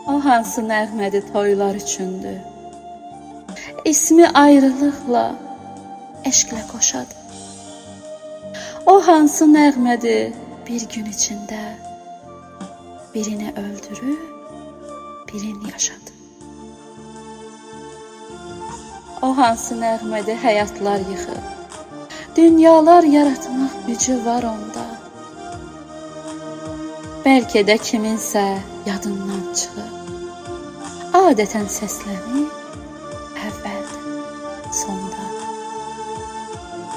O hansı nəğmədir toylar üçündür. İsmi ayrılıqla, eşqlə qoşadı. O hansı nəğmədir bir gün içində birini öldürüb, birini yaşadı. O hansı nəğmədir həyatlar yıxır. Dünyalar yaratmaq gücü var onda. Bəlkə də kiminsə yadından çıxır. Adətən səslənir əvvəldə, sonda.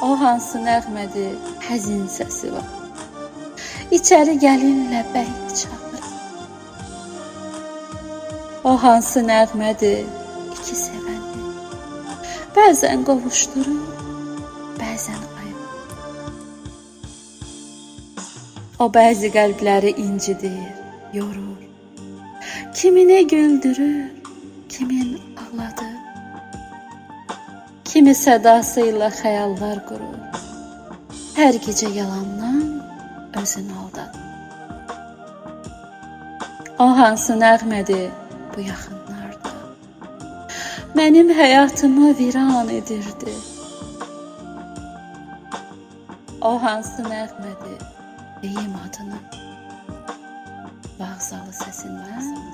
O hansı nəğmədir həzin səsi var. İçəri gəlinlə bəylik çağırır. O hansı nəğmədir iki sevəni. Bəzən qovuşdurur, bəzən ayırır. O bəzi qəlbləri incidir, yorur. Kimini güldürür, kimin ağladır. Kimi sədasıyla xəyallar qurur. Hər gecə yalandan özünü aldadır. O hansı nəğmədir bu yaxınlarda. Mənim həyatımı viran edirdi. O hansı nəğmədir deyim adını. Vağzalı səsindən